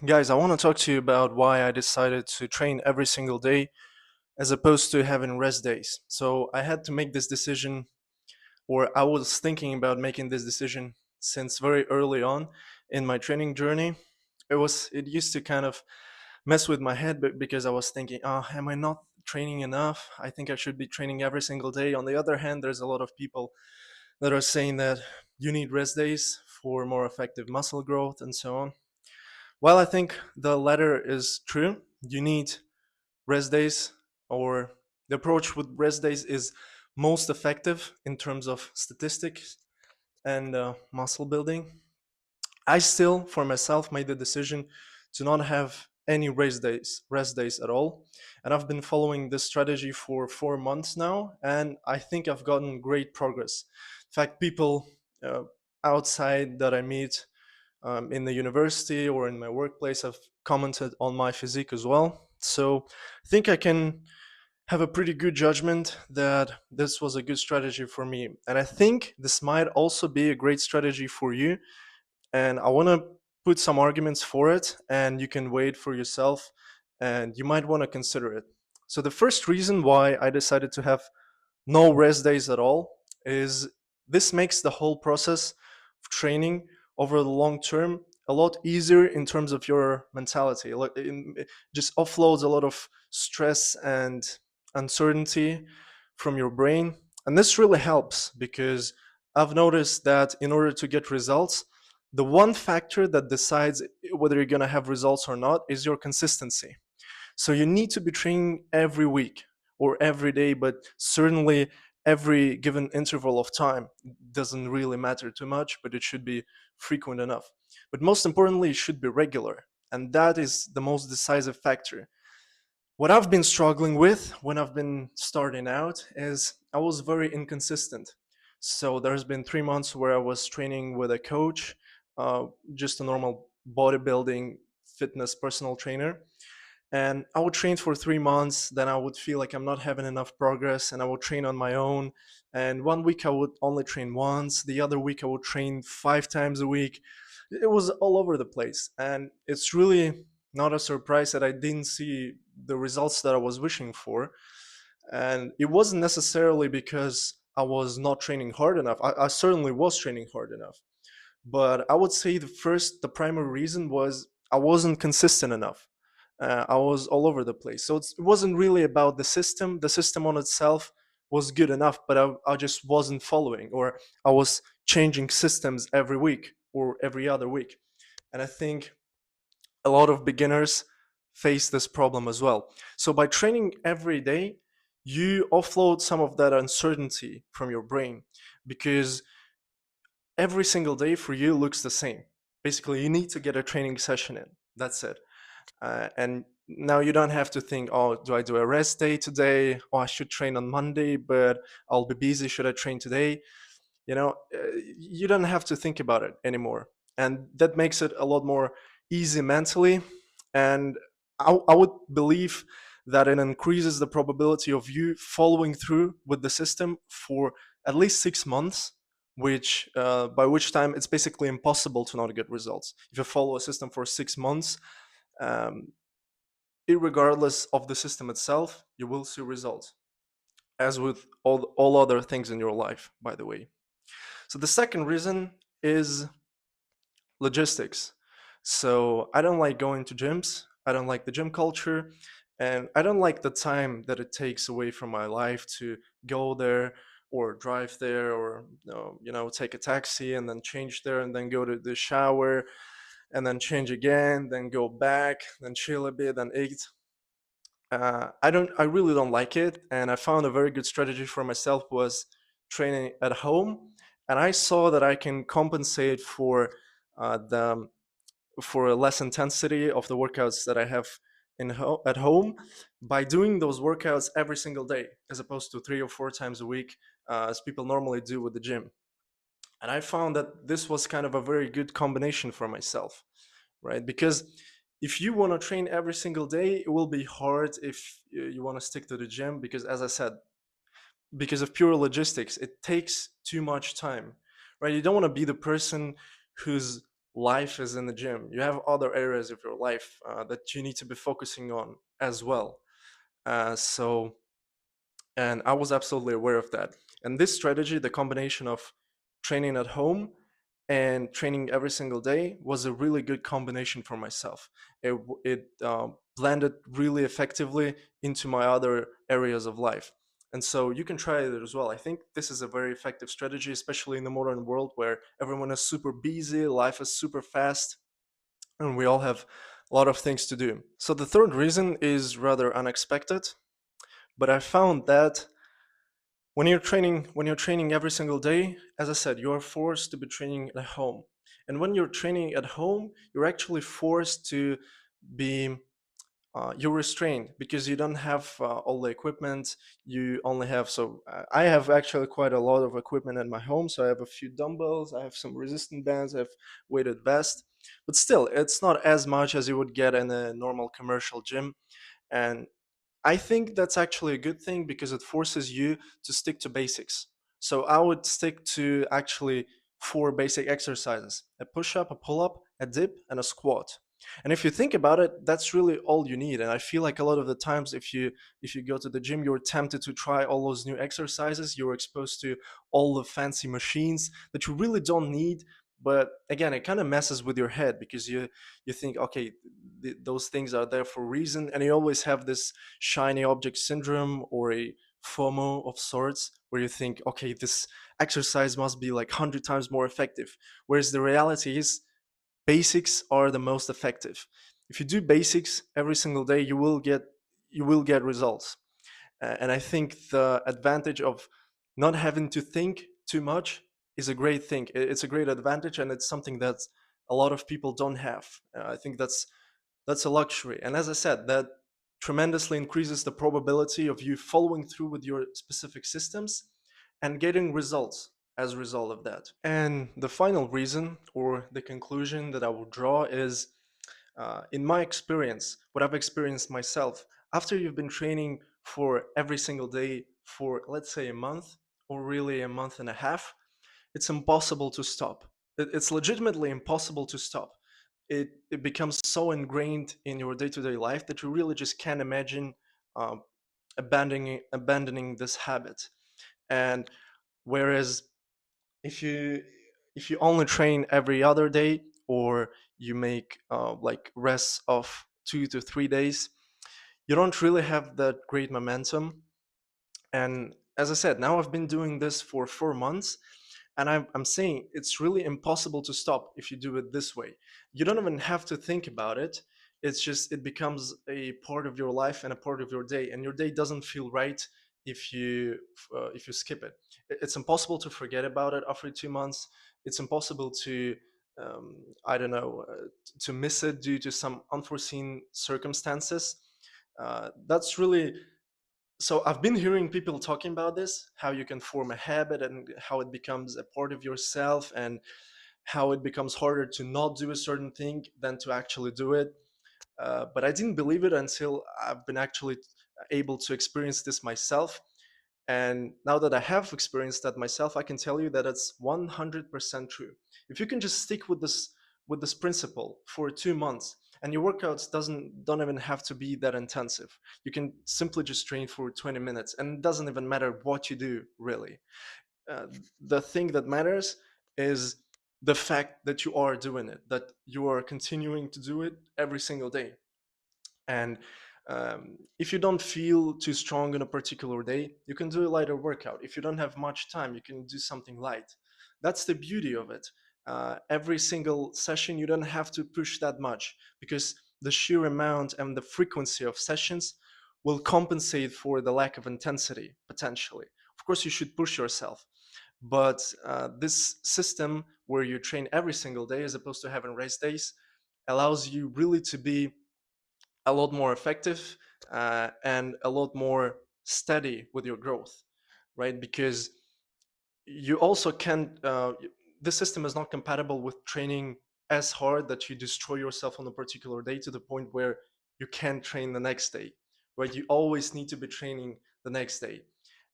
Guys, I want to talk to you about why I decided to train every single day as opposed to having rest days. So I had to make this decision, or I was thinking about making this decision since very early on in my training journey. It used to kind of mess with my head because I was thinking, oh, am I not training enough? I think I should be training every single day. On the other hand, there's a lot of people that are saying that you need rest days for more effective muscle growth and so on. Well, I think the latter is true. You need rest days, or the approach with rest days is most effective in terms of statistics and muscle building. I still, for myself, made the decision to not have any rest days at all, and I've been following this strategy for 4 months now, and I think I've gotten great progress. In fact, people uh, outside that I meet in the university or in my workplace have commented on my physique as well. So I think I can have a pretty good judgment that this was a good strategy for me. And I think this might also be a great strategy for you. And I want to put some arguments for it, and you can weigh it for yourself, and you might want to consider it. So, the first reason why I decided to have no rest days at all is this makes the whole process of training over the long term a lot easier in terms of your mentality. It just offloads a lot of stress and uncertainty from your brain, and this really helps because I've noticed that in order to get results, the one factor that decides whether you're going to have results or not is your consistency. So you need to be training every week or every day, but certainly every given interval of time. Doesn't really matter too much, but it should be frequent enough. But most importantly, it should be regular. And that is the most decisive factor. What I've been struggling with when I've been starting out is I was very inconsistent. So there's been 3 months where I was training with a coach, uh, just a normal bodybuilding fitness personal trainer, and I would train for 3 months. Then I would feel like I'm not having enough progress, and I would train on my own. And one week I would only train once, the other week I would train 5 times a week. It was all over the place, and it's really not a surprise that I didn't see the results that I was wishing for. And it wasn't necessarily because I was not training hard enough. I certainly was training hard enough, but I would say the primary reason was I wasn't consistent enough. I was all over the place. So it wasn't really about the system. The system on itself was good enough, but I just wasn't following, or I was changing systems every week or every other week. And I think a lot of beginners face this problem as well. So by training every day, you offload some of that uncertainty from your brain because every single day for you looks the same. Basically, you need to get a training session in. That's it. And now you don't have to think, oh, do I do a rest day today? Oh, I should train on Monday, but I'll be busy. Should I train today? You don't have to think about it anymore. And that makes it a lot more easy mentally. And I would believe that it increases the probability of you following through with the system for at least 6 months, which by which time it's basically impossible to not get results. If you follow a system for 6 months, um, irregardless of the system itself, you will see results, as with all other things in your life, by the way. So the second reason is logistics. So I don't like going to gyms. I don't like the gym culture. And I don't like the time that it takes away from my life to go there or drive there, or take a taxi and then change there and then go to the shower and then change again, then go back, then chill a bit, then eat. I really don't like it, and I found a very good strategy for myself was training at home, and I saw that I can compensate the for a less intensity of the workouts that I have at home by doing those workouts every single day, as opposed to 3 or 4 times a week, as people normally do with the gym. And I found that this was kind of a very good combination for myself, right? Because if you want to train every single day, it will be hard if you want to stick to the gym, because, as I said, because of pure logistics, it takes too much time, right? You don't want to be the person who's life is in the gym. You have other areas of your life that you need to be focusing on as well. So and I was absolutely aware of that. And this strategy, the combination of training at home and training every single day, was a really good combination for myself. It blended really effectively into my other areas of life. And so you can try it as well. I think this is a very effective strategy, especially in the modern world where everyone is super busy, life is super fast, and we all have a lot of things to do. So the third reason is rather unexpected, but I found that when you're training every single day, as I said, you are forced to be training at home. And when you're training at home, you're actually forced to be you're restrained because you don't have all the equipment. You only have I have actually quite a lot of equipment at my home. So I have a few dumbbells, I have some resistant bands, I have weighted vest, but still it's not as much as you would get in a normal commercial gym. And I think that's actually a good thing because it forces you to stick to basics. So I would stick to actually four basic exercises: a push up, a pull up, a dip, and a squat. And if you think about it, that's really all you need. And I feel like a lot of the times if you go to the gym, you're tempted to try all those new exercises. You're exposed to all the fancy machines that you really don't need. But again, it kind of messes with your head because you think, okay, those things are there for a reason, and you always have this shiny object syndrome or a FOMO of sorts, where you think, okay, this exercise must be like 100 times more effective. Whereas the reality is, basics are the most effective. If you do basics every single day, you will get results. And I think the advantage of not having to think too much is a great thing. It's a great advantage, and it's something that a lot of people don't have. I think that's a luxury. And as I said, that tremendously increases the probability of you following through with your specific systems and getting results as a result of that. And the final reason, or the conclusion that I will draw, is in my experience, what I've experienced myself, after you've been training for every single day for, let's say, a month, or really a month and a half, it's impossible to stop. It's legitimately impossible to stop. It becomes so ingrained in your day-to-day life that you really just can't imagine um, abandoning this habit. And whereas if you only train every other day, or you make like rests of 2 to 3 days, you don't really have that great momentum. And as I said, now I've been doing this for 4 months, and I'm saying it's really impossible to stop if you do it this way. You don't even have to think about it. It's just it becomes a part of your life and a part of your day, and your day doesn't feel right if you skip it. It's impossible to forget about it after 2 months. It's impossible to I don't know to miss it due to some unforeseen circumstances. That's really so I've been hearing people talking about this, how you can form a habit and how it becomes a part of yourself, and how it becomes harder to not do a certain thing than to actually do it. But I didn't believe it until I've been actually able to experience this myself. And now that I have experienced that myself, I can tell you that it's 100% true. If you can just stick with this principle for 2 months, and your workouts don't even have to be that intensive. You can simply just train for 20 minutes, and it doesn't even matter what you do, really. Uh, the thing that matters is the fact that you are doing it, that you are continuing to do it every single day. And if you don't feel too strong on a particular day, you can do a lighter workout. If you don't have much time, you can do something light. That's the beauty of it. Every single session, you don't have to push that much because the sheer amount and the frequency of sessions will compensate for the lack of intensity, potentially. Of course, you should push yourself. But this system where you train every single day as opposed to having rest days allows you really to be a lot more effective and a lot more steady with your growth, right? Because you also can't, the system is not compatible with training as hard that you destroy yourself on a particular day to the point where you can't train the next day, right? You always need to be training the next day.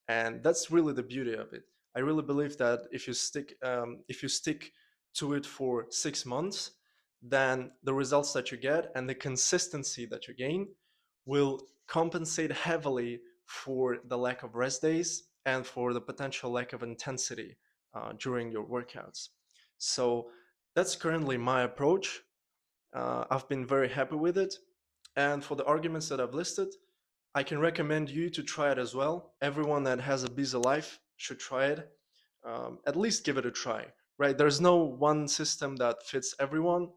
And that's really the beauty of it. I really believe that if you stick to it for 6 months, then the results that you get and the consistency that you gain will compensate heavily for the lack of rest days and for the potential lack of intensity during your workouts. So that's currently my approach. I've been very happy with it. And for the arguments that I've listed, I can recommend you to try it as well. Everyone that has a busy life should try it. At least give it a try, right? There's no one system that fits everyone,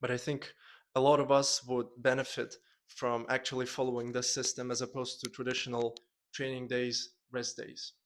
but I think a lot of us would benefit from actually following this system as opposed to traditional training days, rest days.